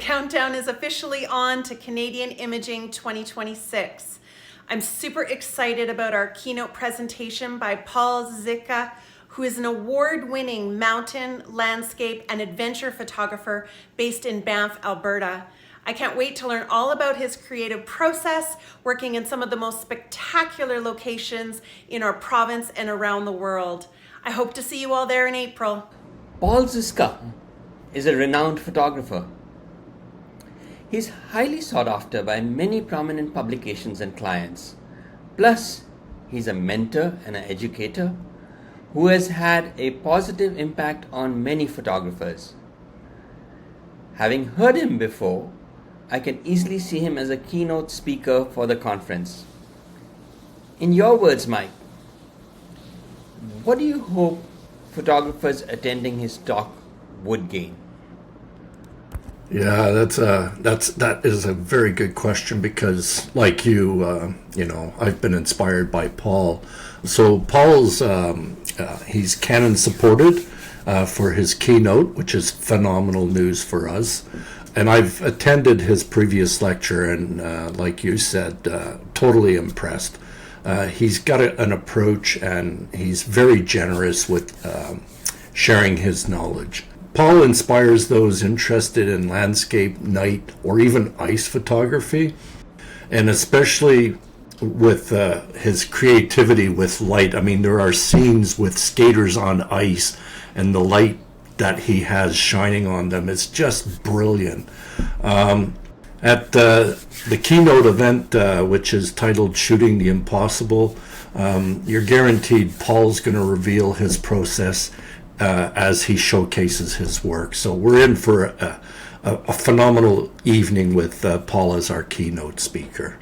countdown is officially on to Canadian Imaging 2026. I'm super excited about our keynote presentation by Paul Zizka, who is an award-winning mountain, landscape, and adventure photographer based in Banff, Alberta. I can't wait to learn all about his creative process, working in some of the most spectacular locations in our province and around the world. I hope to see you all there in April. Paul Zizka is a renowned photographer. He's highly sought after by many prominent publications and clients. Plus, he's a mentor and an educator who has had a positive impact on many photographers. Having heard him before, I can easily see him as a keynote speaker for the conference. In your words, Mike, what do you hope photographers attending his talk would gain? Yeah, that is a very good question because, like you, I've been inspired by Paul. So Paul's he's Canon supported for his keynote, which is phenomenal news for us. And I've attended his previous lecture, and like you said, totally impressed. He's got an approach, and he's very generous with sharing his knowledge. Paul inspires those interested in landscape, night, or even ice photography, and especially with his creativity with light. I mean, there are scenes with skaters on ice, and the light that he has shining on them is just brilliant. At the keynote event, which is titled Shooting the Impossible, you're guaranteed Paul's going to reveal his process as he showcases his work. So we're in for a phenomenal evening with Paul as our keynote speaker.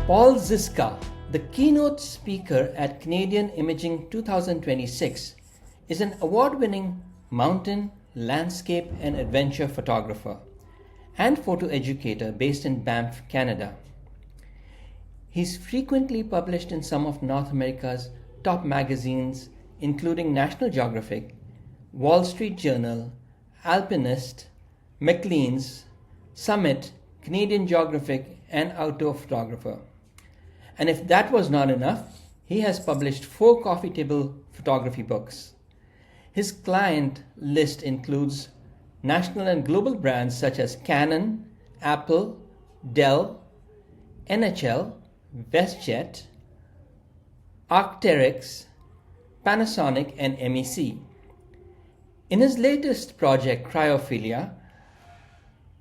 Paul Zizka, the keynote speaker at Canadian Imaging 2026, is an award-winning mountain, landscape, and adventure photographer and photo educator based in Banff, Canada. He's frequently published in some of North America's top magazines, including National Geographic, Wall Street Journal, Alpinist, Maclean's, Summit, Canadian Geographic, and Outdoor Photographer. And if that was not enough, he has published 4 coffee table photography books. His client list includes national and global brands such as Canon, Apple, Dell, NHL, WestJet, Arc'teryx, Panasonic, and MEC. In his latest project, Cryophilia,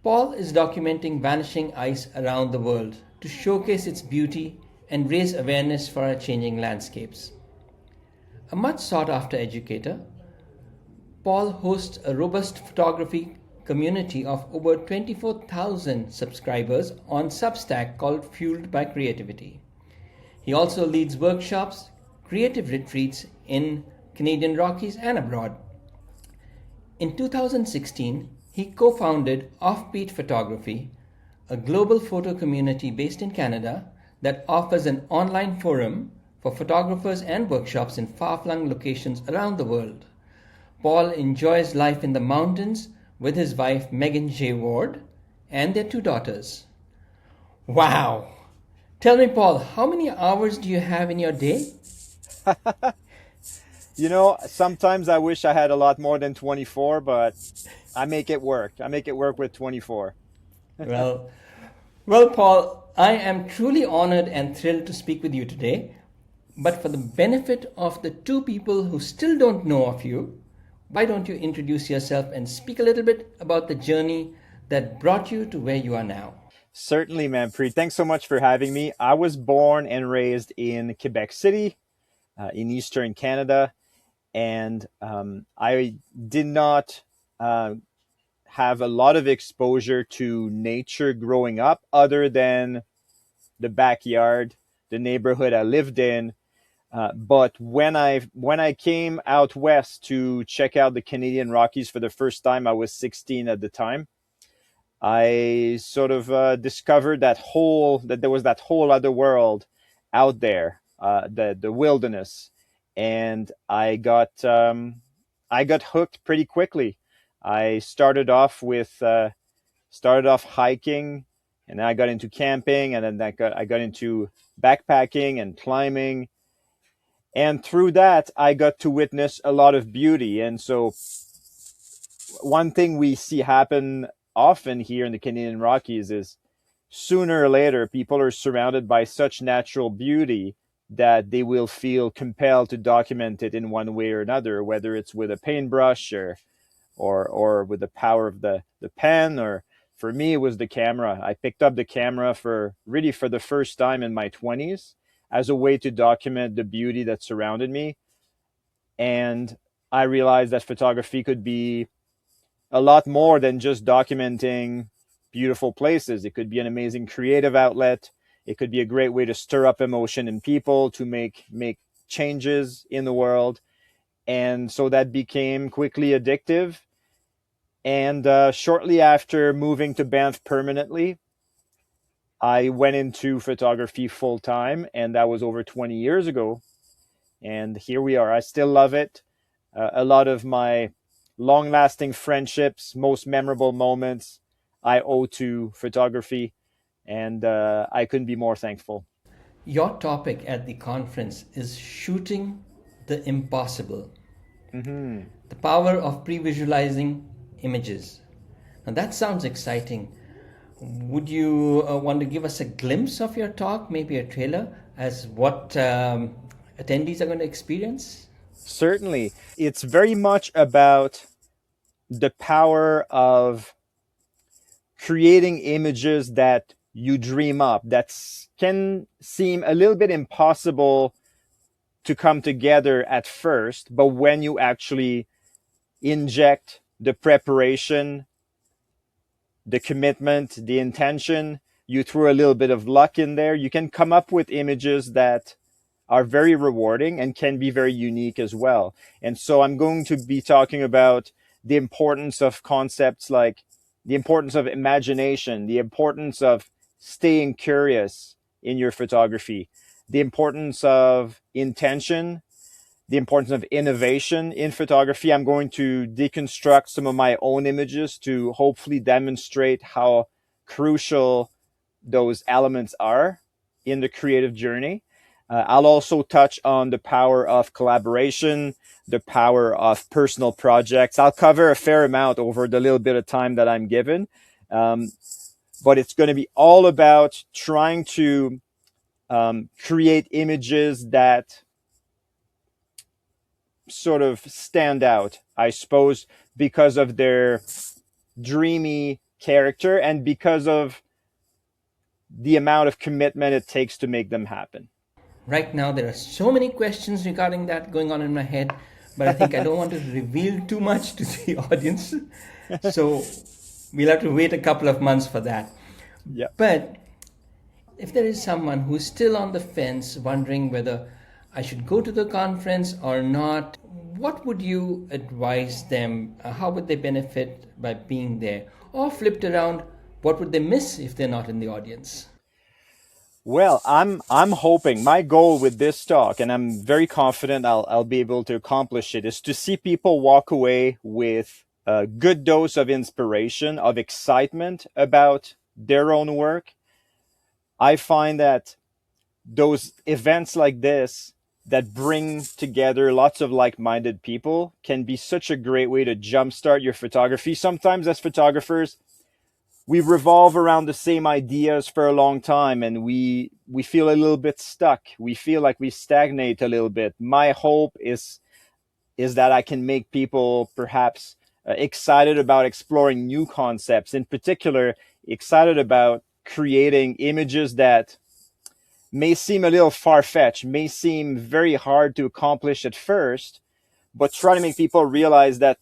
Paul is documenting vanishing ice around the world to showcase its beauty and raise awareness for our changing landscapes. A much sought-after educator, Paul hosts a robust photography community of over 24,000 subscribers on Substack called Fueled by Creativity. He also leads workshops, creative retreats in Canadian Rockies and abroad. In 2016, he co-founded Offbeat Photography, a global photo community based in Canada that offers an online forum for photographers and workshops in far-flung locations around the world. Paul enjoys life in the mountains with his wife Megan J. Ward and their 2 daughters. Wow! Tell me, Paul, how many hours do you have in your day? Sometimes I wish I had a lot more than 24, but I make it work. I make it work with 24. Well, Paul, I am truly honored and thrilled to speak with you today. But for the benefit of the 2 people who still don't know of you, why don't you introduce yourself and speak a little bit about the journey that brought you to where you are now? Certainly, Manpreet. Thanks so much for having me. I was born and raised in Quebec City, in Eastern Canada, and I did not have a lot of exposure to nature growing up other than the backyard, the neighborhood I lived in. But when I came out west to check out the Canadian Rockies for the first time, I was 16 at the time. I sort of discovered that there was that whole other world out there, the wilderness, and I got hooked pretty quickly. I started off hiking, and then I got into camping, and then I got into backpacking and climbing, and through that I got to witness a lot of beauty. And so one thing we see happen often here in the Canadian Rockies is sooner or later people are surrounded by such natural beauty that they will feel compelled to document it in one way or another, whether it's with a paintbrush or with the power of the pen, or for me it was the camera. I picked up the camera for the first time in my 20s as a way to document the beauty that surrounded me. And I realized that photography could be a lot more than just documenting beautiful places. It could be an amazing creative outlet. It could be a great way to stir up emotion in people, to make changes in the world. And so that became quickly addictive. And shortly after moving to Banff permanently, I went into photography full time, and that was over 20 years ago. And here we are. I still love it. A lot of my long-lasting friendships, most memorable moments, I owe to photography, and I couldn't be more thankful. Your topic at the conference is shooting the impossible. The power of pre-visualizing images. Now that sounds exciting. Would you want to give us a glimpse of your talk, maybe a trailer, as what attendees are going to experience? Certainly. It's very much about the power of creating images that you dream up, that can seem a little bit impossible to come together at first, but when you actually inject the preparation, the commitment, the intention, you throw a little bit of luck in there, you can come up with images that are very rewarding and can be very unique as well. And so I'm going to be talking about the importance of concepts like the importance of imagination, the importance of staying curious in your photography, the importance of intention, the importance of innovation in photography. I'm going to deconstruct some of my own images to hopefully demonstrate how crucial those elements are in the creative journey. I'll also touch on the power of collaboration, the power of personal projects. I'll cover a fair amount over the little bit of time that I'm given. But it's going to be all about trying to create images that sort of stand out, I suppose, because of their dreamy character and because of the amount of commitment it takes to make them happen. Right now, there are so many questions regarding that going on in my head, but I think I don't want to reveal too much to the audience. So we'll have to wait a couple of months for that. Yeah. But if there is someone who's still on the fence, wondering whether I should go to the conference or not, what would you advise them? How would they benefit by being there? Or flipped around, what would they miss if they're not in the audience? Well, I'm hoping, my goal with this talk, and I'm very confident I'll be able to accomplish it, is to see people walk away with a good dose of inspiration, of excitement about their own work. I find that those events like this that bring together lots of like-minded people can be such a great way to jumpstart your photography. Sometimes as photographers, we revolve around the same ideas for a long time, and we feel a little bit stuck. We feel like we stagnate a little bit. My hope is that I can make people perhaps excited about exploring new concepts, in particular, excited about creating images that may seem a little far-fetched, may seem very hard to accomplish at first, but try to make people realize that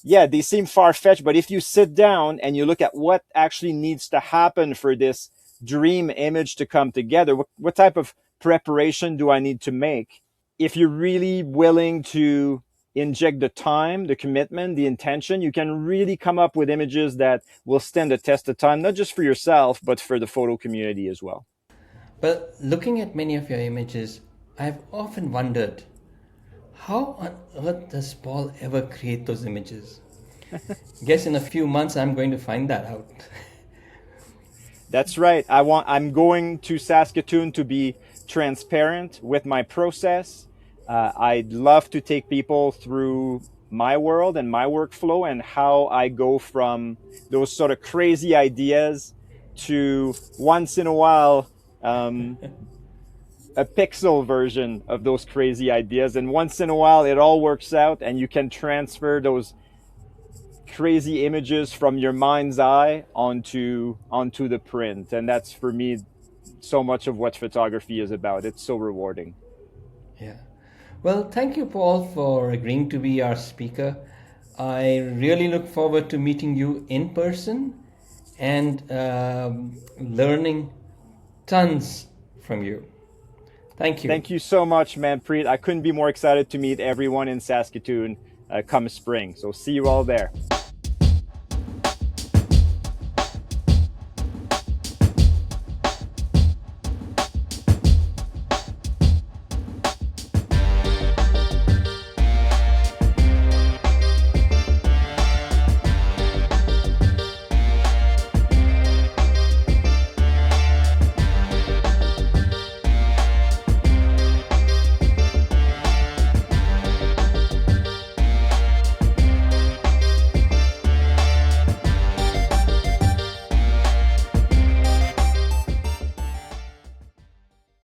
yeah, they seem far-fetched, but if you sit down and you look at what actually needs to happen for this dream image to come together, what type of preparation do I need to make? if you're really willing to inject the time, the commitment, the intention, you can really come up with images that will stand the test of time, not just for yourself, but for the photo community as well. But looking at many of your images, I've often wondered, how on earth does Paul ever create those images? Guess in a few months I'm going to find that out. That's right. I'm going to Saskatoon to be transparent with my process. I'd love to take people through my world and my workflow and how I go from those sort of crazy ideas to once in a while a pixel version of those crazy ideas. And once in a while it all works out and you can transfer those crazy images from your mind's eye onto the print. And that's, for me, so much of what photography is about. It's so rewarding. Yeah. Well, thank you, Paul, for agreeing to be our speaker. I really look forward to meeting you in person and learning tons from you. Thank you. Thank you so much, Manpreet. I couldn't be more excited to meet everyone in Saskatoon come spring. So see you all there.